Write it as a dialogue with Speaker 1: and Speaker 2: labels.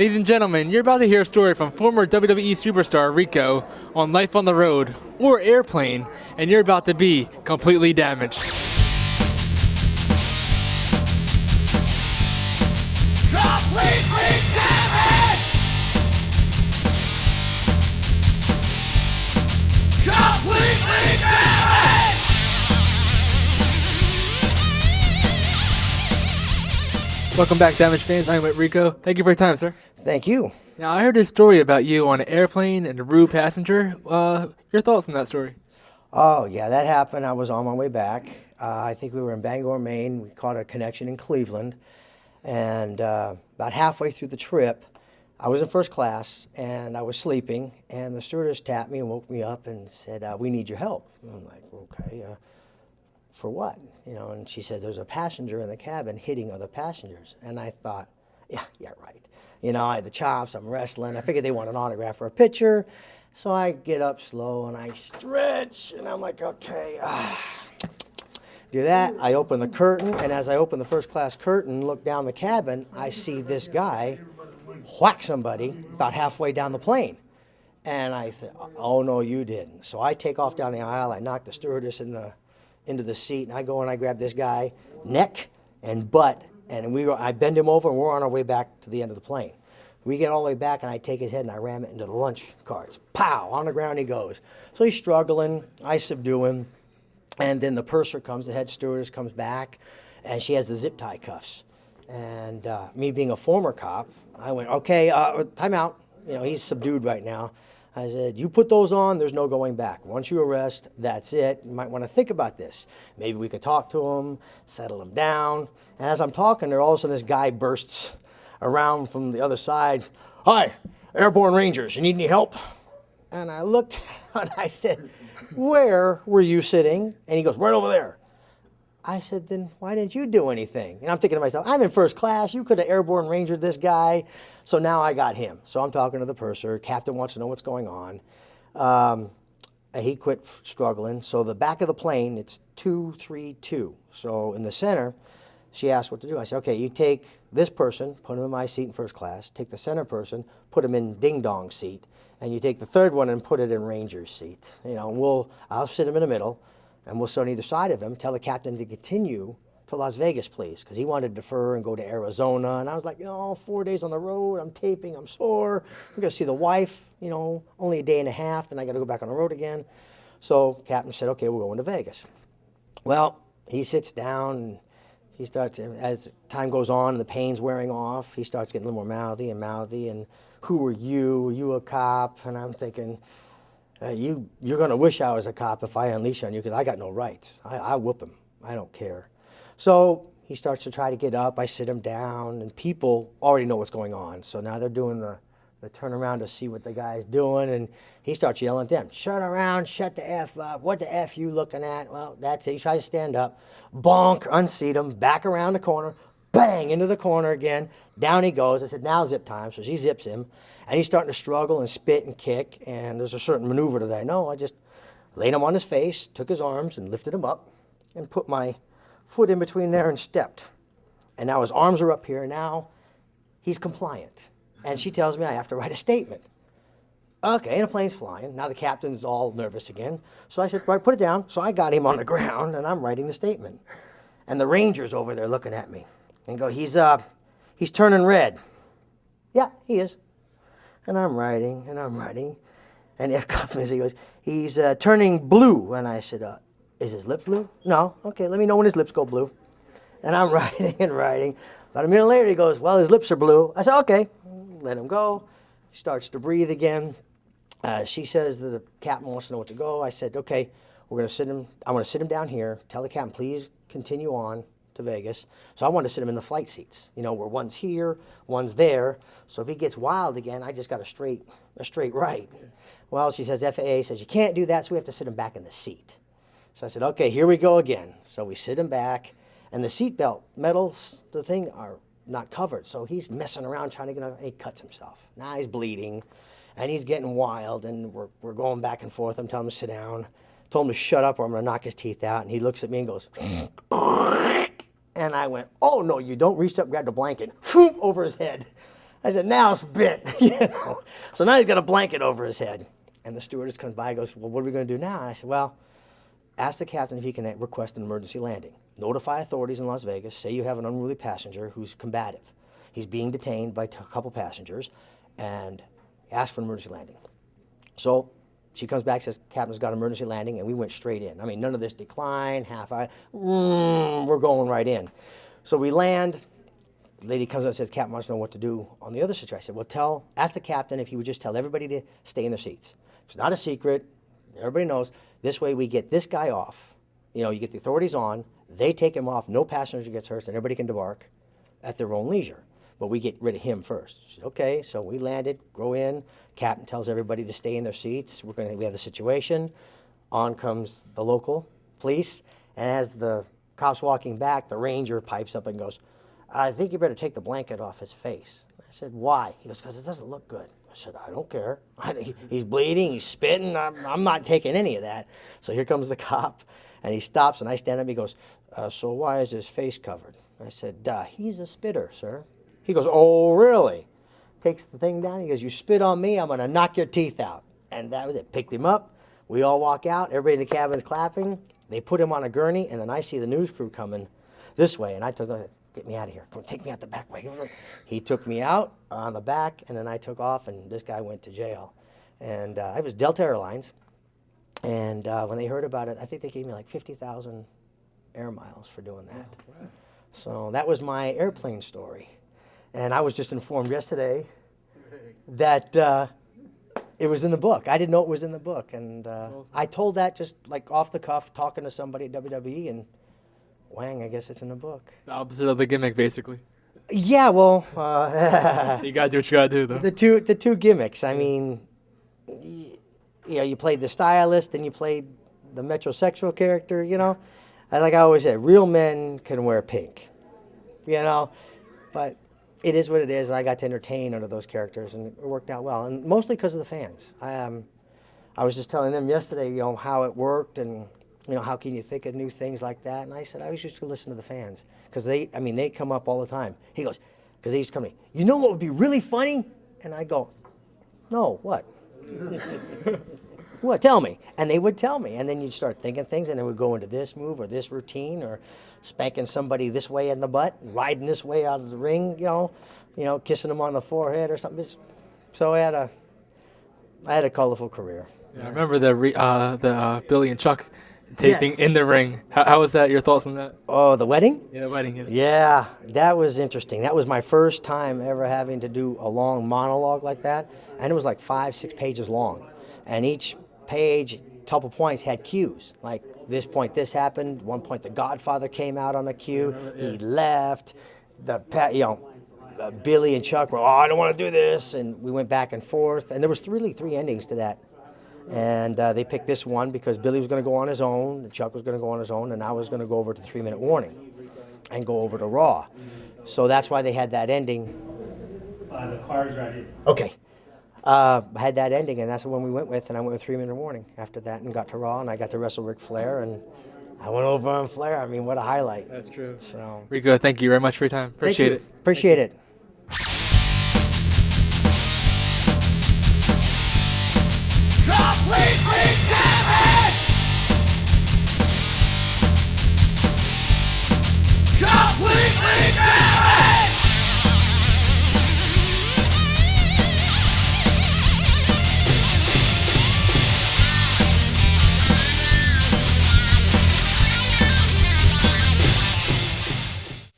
Speaker 1: Ladies and gentlemen, you're about to hear a story from former WWE superstar Rico on Life on the Road or Airplane, and you're about to be completely damaged.
Speaker 2: Completely damaged! Completely damaged!
Speaker 1: Welcome back, Damaged fans. I'm with Rico. Thank you for your time, sir.
Speaker 3: Thank you.
Speaker 1: Now, I heard this story about you on an airplane and a rude passenger. Your thoughts on that story?
Speaker 3: Oh, yeah, that happened. I was on my way back. I think we were in Bangor, Maine. We caught a connection in Cleveland. And about halfway through the trip, I was in first class, and I was sleeping, and the stewardess tapped me and woke me up and said, we need your help. And I'm like, okay, for what? You know, and she said, there's a passenger in the cabin hitting other passengers. And I thought, yeah, right. You know, I had the chops, I'm wrestling. I figured they want an autograph or a picture. So I get up slow and I stretch, and I'm like, okay, do that. I open the curtain, and as I open the first class curtain, look down the cabin, I see this guy whack somebody about halfway down the plane. And I said, oh, no, you didn't. So I take off down the aisle. I knock the stewardess into the seat, and I go and I grab this guy, neck and butt, and I bend him over, and we're on our way back to the end of the plane. We get all the way back, and I take his head and I ram it into the lunch carts. Pow! On the ground he goes. So he's struggling. I subdue him. And then the purser comes, the head stewardess comes back, and she has the zip tie cuffs. And me being a former cop, I went, okay, time out. You know, he's subdued right now. I said, you put those on, there's no going back. Once you arrest, that's it. You might want to think about this. Maybe we could talk to him, settle him down. And as I'm talking there, all of a sudden this guy bursts around from the other side. Hi, Airborne Rangers, you need any help? And I looked and I said, where were you sitting? And he goes, right over there. I said, then why didn't you do anything? And I'm thinking to myself, I'm in first class. You could have Airborne Rangered this guy. So now I got him. So I'm talking to the purser. Captain wants to know what's going on. He quit struggling. So the back of the plane, it's 232. So in the center, she asked what to do. I said, okay, you take this person, put him in my seat in first class, take the center person, put him in ding-dong seat, and you take the third one and put it in Ranger's seat. You know, I'll sit him in the middle, and we'll sit on either side of him, tell the captain to continue to Las Vegas, please, because he wanted to defer and go to Arizona. And I was like, 4 days on the road, I'm taping, I'm sore. I'm going to see the wife, only a day and a half, then I got to go back on the road again. So captain said, okay, we're going to Vegas. Well, he sits down, and he starts, as time goes on and the pain's wearing off, he starts getting a little more mouthy, and who are you? Are you a cop? And I'm thinking, you're going to wish I was a cop if I unleash on you, because I got no rights. I whoop him. I don't care. So he starts to try to get up. I sit him down, and people already know what's going on. So now they're doing the turnaround to see what the guy's doing, and he starts yelling at them, shut around, shut the F up, what the F you looking at? Well, that's it. He tries to stand up, bonk, unseat him, back around the corner, bang, into the corner again. Down he goes. I said, now zip time. So she zips him, and he's starting to struggle and spit and kick, and there's a certain maneuver that I know. I just laid him on his face, took his arms, and lifted him up, and put my foot in between there and stepped. And now his arms are up here, and now he's compliant. And she tells me I have to write a statement. Okay, and the plane's flying. Now the captain's all nervous again. So I said, right, put it down. So I got him on the ground, and I'm writing the statement. And the Ranger's over there looking at me. And go, he's turning red. Yeah, he is. And I'm writing. And F comes, he goes, he's turning blue. And I said, is his lip blue? No. Okay, let me know when his lips go blue. And I'm writing. About a minute later, he goes, well, his lips are blue. I said, okay, let him go. He starts to breathe again. She says the captain wants to know what to go. I said, okay, I'm going to sit him down here. Tell the captain, please continue on to Vegas. So I want to sit him in the flight seats, where one's here, one's there. So if he gets wild again, I just got a straight right. Well, she says, FAA says you can't do that, so we have to sit him back in the seat. So I said, okay, here we go again. So we sit him back, and the seatbelt metals, the thing, are not covered. So he's messing around trying to get out, and he cuts himself. Now he's bleeding, and he's getting wild, and we're going back and forth. I'm telling him to sit down. Told him to shut up or I'm going to knock his teeth out. And he looks at me and goes, and I went, oh, no, you don't. Reached up, grabbed a blanket, over his head. I said, now spit. You know. So now he's got a blanket over his head. And the stewardess comes by and goes, well, what are we going to do now? And I said, well, ask the captain if he can request an emergency landing. Notify authorities in Las Vegas. Say you have an unruly passenger who's combative. He's being detained by a couple passengers, and ask for an emergency landing. So she comes back, says, Captain's got an emergency landing, and we went straight in. I mean, none of this decline, we're going right in. So we land. The lady comes up and says, Captain wants to know what to do on the other situation. I said, well, ask the captain if he would just tell everybody to stay in their seats. It's not a secret. Everybody knows. This way we get this guy off. You know, you get the authorities on. They take him off. No passenger gets hurt, and everybody can debark at their own leisure. But we get rid of him first. She said, okay, so we landed, go in. Captain tells everybody to stay in their seats. We have the situation. On comes the local police. And as the cop's walking back, the ranger pipes up and goes, I think you better take the blanket off his face. I said, why? He goes, because it doesn't look good. I said, I don't care. He's bleeding, he's spitting. I'm not taking any of that. So here comes the cop, and he stops, and I stand up, and he goes, so why is his face covered? I said, he's a spitter, sir. He goes, oh, really? Takes the thing down. He goes, you spit on me, I'm going to knock your teeth out. And that was it. Picked him up. We all walk out. Everybody in the cabin's clapping. They put him on a gurney, and then I see the news crew coming this way. And I told him, get me out of here. Come take me out the back way. He took me out on the back, and then I took off, and this guy went to jail. And it was Delta Airlines. And when they heard about it, I think they gave me like 50,000 air miles for doing that. Oh, wow. So that was my airplane story. And I was just informed yesterday that it was in the book. I didn't know it was in the book. And I told that just like off the cuff, talking to somebody at WWE, and whang, I guess it's in the book.
Speaker 1: The opposite of the gimmick, basically.
Speaker 3: Yeah, well.
Speaker 1: You got to do what you got to do, though.
Speaker 3: The two gimmicks. I mean, you know, you played the stylist, and you played the metrosexual character, you know. Like I always said, real men can wear pink, you know. But it is what it is, and I got to entertain under those characters, and it worked out well, and mostly because of the fans. I was just telling them yesterday, you know, how it worked, and you know, how can you think of new things like that? And I said, I was just going to listen to the fans, because they come up all the time. He goes, because they used to come to me, you know what would be really funny? And I go, no, what? What? Tell me. And they would tell me, and then you'd start thinking things, and it would go into this move or this routine, or spanking somebody this way in the butt, riding this way out of the ring, you know, kissing them on the forehead or something. So I had a colorful career.
Speaker 1: Yeah, I remember the Billy and Chuck taping in the ring. How was that? Your thoughts on that?
Speaker 3: Oh, the wedding?
Speaker 1: Yeah, the wedding. Yes.
Speaker 3: Yeah, that was interesting. That was my first time ever having to do a long monologue like that, and it was like 5-6 pages long, and each page, couple points had cues, like this point this happened, one point the Godfather came out on a cue, he left, Billy and Chuck were, oh, I don't want to do this, and we went back and forth, and there was really 3 endings to that, and they picked this one because Billy was going to go on his own, and Chuck was going to go on his own, and I was going to go over to the 3-minute warning and go over to Raw. So that's why they had that ending.
Speaker 4: The car's ready.
Speaker 3: Okay. I had that ending, and that's the one we went with, and I went with 3-minute warning after that and got to Raw, and I got to wrestle Ric Flair, and I went over on Flair. I mean, what a highlight.
Speaker 1: That's true.
Speaker 3: So,
Speaker 1: Rico, thank you very much for your time. Appreciate it.
Speaker 3: Appreciate it.